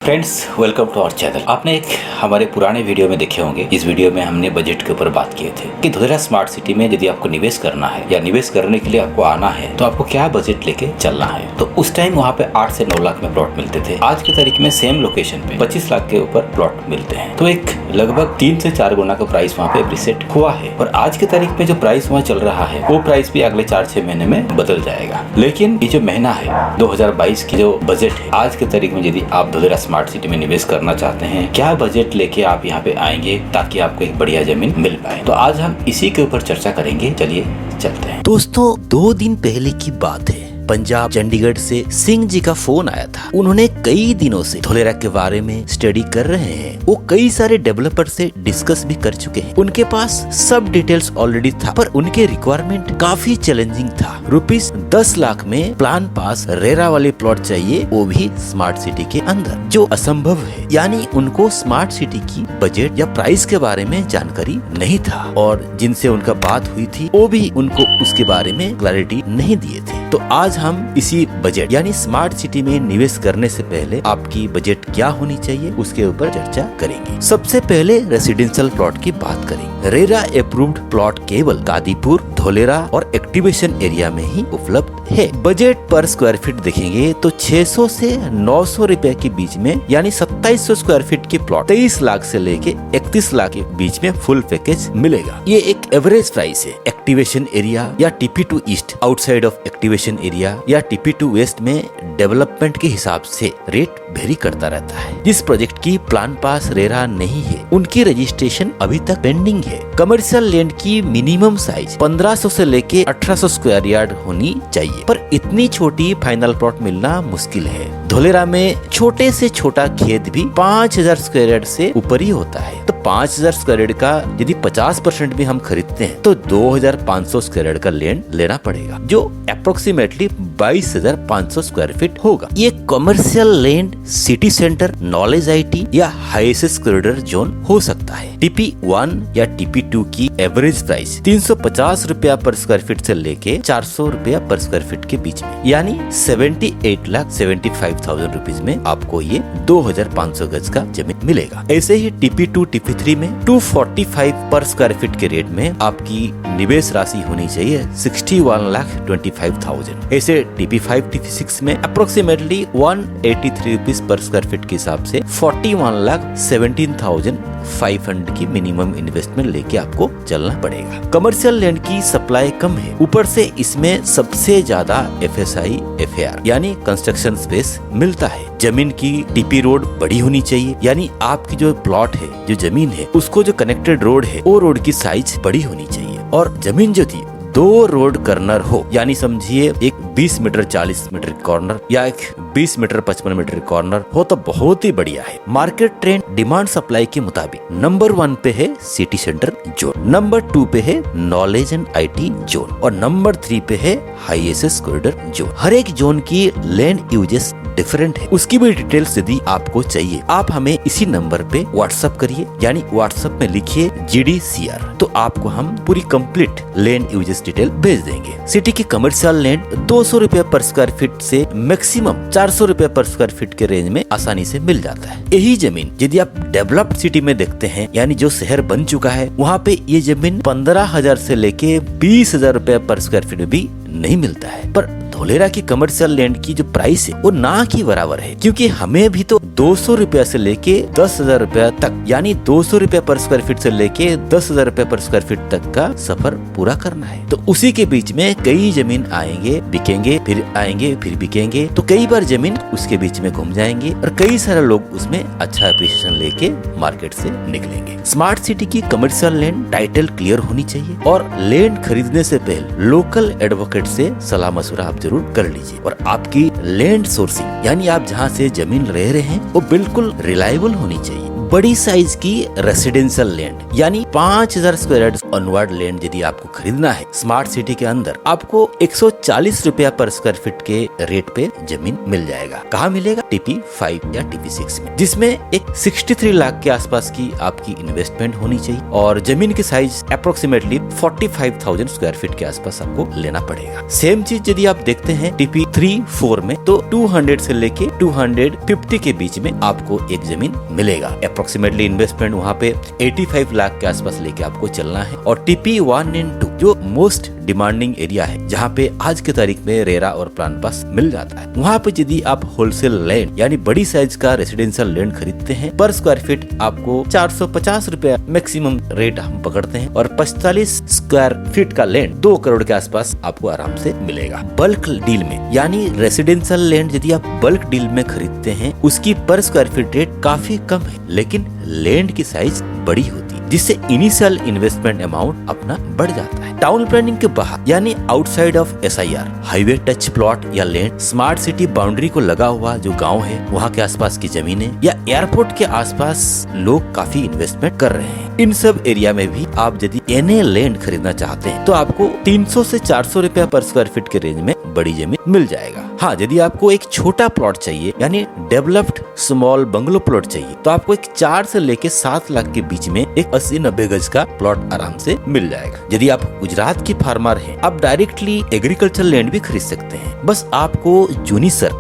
Friends, welcome to our channel. आपने एक हमारे पुराने वीडियो में देखे होंगे। इस वीडियो में हमने बजट के ऊपर बात किए थे कि धोलेरा स्मार्ट सिटी में यदि आपको निवेश करना है या निवेश करने के लिए आपको आना है तो आपको क्या बजट लेके चलना है। तो उस टाइम वहाँ पे 8 से 9 लाख में प्लॉट मिलते थे। आज की तारीख में सेम लोकेशन पे 25 लाख के ऊपर प्लॉट मिलते हैं। तो एक लगभग 3 से 4 गुना का प्राइस वहाँ पे एप्रिशिएट हुआ है। और आज की तारीख में जो प्राइस वहाँ चल रहा है वो प्राइस भी अगले 4-6 महीने में बदल जाएगा। लेकिन ये जो महीना है 2022 की जो बजट है, आज की तारीख में यदि आप धोलेरा स्मार्ट सिटी में निवेश करना चाहते हैं, क्या बजट लेके आप यहाँ पे आएंगे ताकि आपको एक बढ़िया जमीन मिल पाए, तो आज हम इसी के ऊपर चर्चा करेंगे। चलिए चलते हैं। दोस्तों, 2 दिन पहले की बात है। पंजाब चंडीगढ़ से सिंह जी का फोन आया था। उन्होंने कई दिनों से धोलेरा के बारे में स्टडी कर रहे हैं। वो कई सारे डेवलपर से डिस्कस भी कर चुके हैं। उनके पास सब डिटेल्स ऑलरेडी था, पर उनके रिक्वायरमेंट काफी चैलेंजिंग था। ₹10 लाख में प्लान पास रेरा वाले प्लॉट चाहिए, वो भी स्मार्ट सिटी के अंदर, जो असंभव है। यानी उनको स्मार्ट सिटी की बजट या प्राइस के बारे में जानकारी नहीं था, और जिनसे उनका बात हुई थी वो भी उनको उसके बारे में क्लैरिटी नहीं दिए थे। तो आज हम इसी बजट यानी स्मार्ट सिटी में निवेश करने से पहले आपकी बजट क्या होनी चाहिए उसके ऊपर चर्चा करेंगे। सबसे पहले रेसिडेंशियल प्लॉट की बात करेंगे। रेरा अप्रूव्ड प्लॉट केवल कादीपुर, धोलेरा और एक्टिवेशन एरिया में ही उपलब्ध है। बजट पर स्क्वायर फीट देखेंगे तो 600 से 900 रुपए के बीच में, यानी 2700 स्क्वायर फीट की प्लॉट 23 लाख से लेके 31 लाख के बीच में फुल पैकेज मिलेगा। ये एक एवरेज प्राइस है। एक्टिवेशन एरिया या TP2 east outside of activation area या TP2 वेस्ट में डेवलपमेंट के हिसाब से रेट वेरी करता रहता है। जिस प्रोजेक्ट की प्लान पास रेरा नहीं है उनकी रजिस्ट्रेशन अभी तक पेंडिंग है। कमर्शियल लैंड की मिनिमम साइज 1500 से लेके 1800 स्क्वायर यार्ड होनी चाहिए, पर इतनी छोटी फाइनल प्लॉट मिलना मुश्किल है। धोलेरा में छोटे से छोटा खेत भी 5000 स्क्वायर यार्ड से ऊपर ही होता है। तो 5000 स्क्वायर यार्ड का यदि 50% भी हम खरीदते हैं तो 2500 स्क्वायर यार्ड का लैंड लेना पड़ेगा, जो अप्रोक्सीमेटली 22500 स्क्वायर फीट होगा। ये commercial land city centre, knowledge IT या हाईएसएस कॉरिडोर जोन हो सकता है। TP1 या TP2 की एवरेज प्राइस 350 रुपया पर स्क्वायर फीट से लेके 400 रुपया पर स्क्वायर फीट के बीच में, यानी 78,75,000 रुपीज में आपको ये 2500 गज का जमीन मिलेगा। ऐसे ही TP2 TP3 में 245 पर स्क्वायर फीट के रेट में आपकी निवेश राशि होनी चाहिए 61,25,000। ऐसे TP5 TP6 में approximately 183 rupees per square feet के हिसाब से 41,17,500 की मिनिमम इन्वेस्टमेंट लेके आपको चलना पड़ेगा। कमर्शियल लैंड की सप्लाई कम है, ऊपर से इसमें सबसे ज्यादा FSI FAR यानी कंस्ट्रक्शन स्पेस मिलता है। जमीन की TP रोड बड़ी होनी चाहिए, यानी आपकी जो प्लॉट है, जो जमीन है, उसको जो कनेक्टेड रोड है वो रोड की साइज बड़ी होनी चाहिए। और जमीन जो थी 2 रोड कॉर्नर हो, यानी समझिए एक 20 मीटर 40 मीटर कॉर्नर या एक 20 मीटर 55 मीटर कॉर्नर हो तो बहुत ही बढ़िया है। मार्केट ट्रेंड डिमांड सप्लाई के मुताबिक नंबर 1 पे है सिटी सेंटर जोन, नंबर 2 पे है नॉलेज एंड IT जोन और नंबर 3 पे है हाईएसएस कॉरिडोर जोन। हर एक जोन की लैंड यूजेस डिफरेंट है। उसकी भी डिटेल्स यदि आपको चाहिए आप हमें इसी नंबर पे व्हाट्सएप करिए, यानी व्हाट्सएप में लिखिए GDCR, तो आपको हम पूरी कंप्लीट लैंड यूजेस डिटेल भेज देंगे। सिटी की कमर्शियल लैंड 200 रुपए पर स्क्वायर फीट से मैक्सिमम 400 रुपए पर स्क्वायर फीट के रेंज में आसानी से मिल जाता है। यही जमीन यदि आप डेवलप्ड सिटी में देखते हैं, यानी जो शहर बन चुका है, वहाँ पे ये जमीन 15,000 से लेके 20,000 रुपए पर स्क्वायर फीट भी नहीं मिलता है। पर धोलेरा की कमर्शियल लैंड की जो प्राइस है वो ना की बराबर है, क्योंकि हमें भी तो 200 रुपया से लेके 10,000 रुपया तक, यानी 200 रुपया पर स्क्वायर फीट से लेके 10,000 रुपया पर स्क्वायर फीट तक का सफर पूरा करना है। तो उसी के बीच में कई जमीन आएंगे, बिकेंगे, फिर आएंगे, फिर बिकेंगे, तो कई बार जमीन उसके बीच में घूम जाएंगे और कई सारे लोग उसमें अच्छा एप्रिसिएशन लेके मार्केट से निकलेंगे। स्मार्ट सिटी की कमर्शियल लैंड टाइटल क्लियर होनी चाहिए और लैंड खरीदने से पहले लोकल एडवोकेट से सलाह मशवरा आप जरूर कर लीजिए। और आपकी लैंड सोर्सिंग, यानी आप जहाँ से जमीन ले रहे हैं, वो बिल्कुल रिलायबल होनी चाहिए। बड़ी साइज की रेसिडेंशियल लैंड यानी 5000 स्क्वायर यार्ड ऑनवर्ड लैंड यदि आपको खरीदना है स्मार्ट सिटी के अंदर, आपको 140 रुपया पर स्क्वायर फीट के रेट पे जमीन मिल जाएगा। कहाँ मिलेगा? TP5 या TP6 में, जिसमें एक 63 लाख के आसपास की आपकी इन्वेस्टमेंट होनी चाहिए और जमीन की साइज अप्रोक्सीमेटली 45,000 स्क्वायर फीट के आसपास आपको लेना पड़ेगा। सेम चीज यदि आप देखते हैं TP3-4 में, तो 200 से लेके 250 के बीच में आपको एक जमीन मिलेगा। अप्रोक्सीमेटली इन्वेस्टमेंट वहाँ पे 85 लाख के आसपास लेके आपको चलना है। और TP1 and 2 जो मोस्ट डिमांडिंग एरिया है, जहाँ पे आज के तारीख में रेरा और प्लान पास मिल जाता है, वहाँ पे यदि आप होलसेल लैंड यानी बड़ी साइज का रेसिडेंशियल लैंड खरीदते हैं, पर स्क्वायर फीट आपको 450 रुपया मैक्सिमम रेट हम पकड़ते हैं और 45 स्क्वायर फीट का लैंड 2 करोड़ के आसपास आपको आराम से मिलेगा। बल्क डील में यानी रेसिडेंशियल लैंड यदि आप बल्क डील में खरीदते हैं, उसकी पर स्क्वायर फीट रेट काफी कम है, लेकिन लैंड की साइज बड़ी होती है, जिससे इनिशियल इन्वेस्टमेंट अमाउंट अपना बढ़ जाता है। टाउन प्लानिंग के बाहर यानी outside of SIR, highway touch plot या लैंड, स्मार्ट सिटी बाउंड्री को लगा हुआ जो गांव है, वहाँ के आसपास की जमीनें या एयरपोर्ट के आसपास लोग काफी इन्वेस्टमेंट कर रहे हैं। इन सब एरिया में भी आप यदि NA लैंड खरीदना चाहते हैं, तो आपको 300 से 400 रुपया पर स्क्वायर फीट के रेंज में बड़ी जमीन मिल जाएगा। हाँ, यदि आपको एक छोटा प्लॉट चाहिए यानी डेवलप्ड स्मॉल बंगलो प्लॉट चाहिए, तो आपको एक 4 से लेके 7 लाख के बीच में एक 80-90 गज का प्लॉट आराम से मिल जाएगा। यदि आप गुजरात की फार्मर हैं, आप डायरेक्टली एग्रीकल्चर लैंड भी खरीद सकते हैं। बस आपको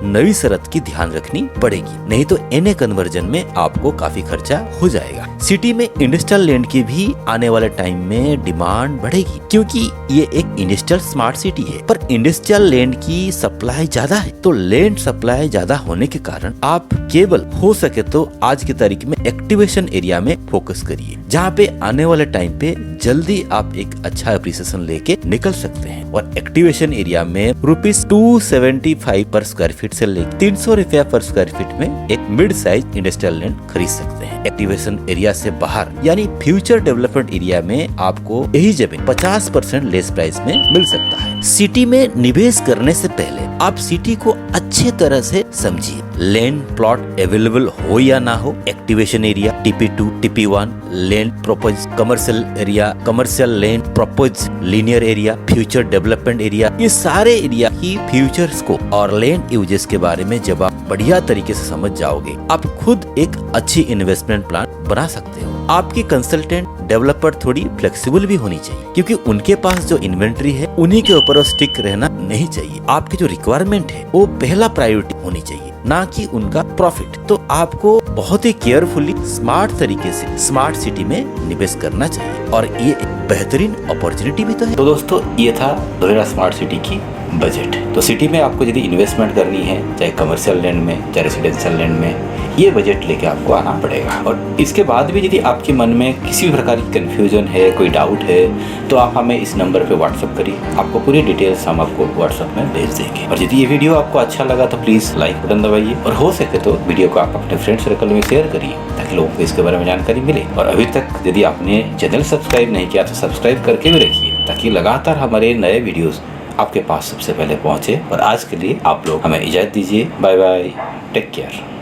नई शरत की ध्यान रखनी पड़ेगी, नहीं तो NA कन्वर्जन में आपको काफी खर्चा हो जाएगा। सिटी में इंडस्ट्रियल लैंड की भी आने वाले टाइम में डिमांड बढ़ेगी, क्योंकि ये एक इंडस्ट्रियल स्मार्ट सिटी है। पर इंडस्ट्रियल लैंड की सप्लाई ज्यादा है, तो लैंड सप्लाई ज्यादा होने के कारण आप केवल हो सके तो आज की तारीख में एक्टिवेशन एरिया में फोकस करिए, जहाँ पे आने वाले टाइम पे जल्दी आप एक अच्छा एप्रिसिएशन लेके निकल सकते हैं। और एक्टिवेशन एरिया में ₹275 पर स्क्वायर फीट से लेकर 300 रुपया पर स्क्वायर फीट में एक मिड साइज इंडस्ट्रियल लैंड खरीद सकते हैं। एक्टिवेशन एरिया से बाहर यानी फ्यूचर डेवलपमेंट एरिया में आपको यही जमीन 50% लेस प्राइस में मिल सकता है। सिटी में निवेश करने से पहले आप सिटी को अच्छे तरह से समझिए। लैंड प्लॉट अवेलेबल हो या ना हो, activation area, TP2, TP1, land propose commercial area, commercial land propose linear area, future development area, ये सारे एरिया की फ्यूचर स्कोप और लैंड यूजेस के बारे में जब आप बढ़िया तरीके से समझ जाओगे, आप खुद एक अच्छी इन्वेस्टमेंट प्लान बना सकते हो। आपकी कंसल्टेंट डेवलपर थोड़ी फ्लेक्सिबल भी होनी चाहिए, क्योंकि उनके पास जो इन्वेंट्री है उन्हीं के ऊपर स्टिक रहना नहीं चाहिए। आपकी जो रिक्वायरमेंट है वो पहला प्रायोरिटी होनी चाहिए, ना कि उनका प्रॉफिट। तो आपको बहुत ही केयरफुली स्मार्ट तरीके से स्मार्ट सिटी में निवेश करना चाहिए, और ये एक बेहतरीन अपॉर्चुनिटी भी तो है। तो दोस्तों, ये था धोलेरा स्मार्ट सिटी की बजट। तो सिटी में आपको यदि इन्वेस्टमेंट करनी है, चाहे कमर्शियल लैंड में चाहे रेसिडेंशियल लैंड में, ये बजट लेके आपको आना पड़ेगा। और इसके बाद भी यदि आपके मन में किसी भी प्रकार की कंफ्यूजन है, कोई डाउट है, तो आप हमें इस नंबर पे व्हाट्सअप करिए, आपको पूरी डिटेल्स हम आपको व्हाट्सअप में भेज देंगे। और यदि ये वीडियो आपको अच्छा लगा तो प्लीज़ लाइक बटन दबाइए, और हो सके तो वीडियो को आप अपने फ्रेंड सर्कल में शेयर करिए, ताकि लोगों को इसके बारे में जानकारी मिले। और अभी तक यदि आपने चैनल सब्सक्राइब नहीं किया तो सब्सक्राइब करके भी रखिए, ताकि लगातार हमारे नए वीडियोस आपके पास सबसे पहले पहुंचे। और आज के लिए आप लोग हमें इजाज़त दीजिए। Bye bye, take care.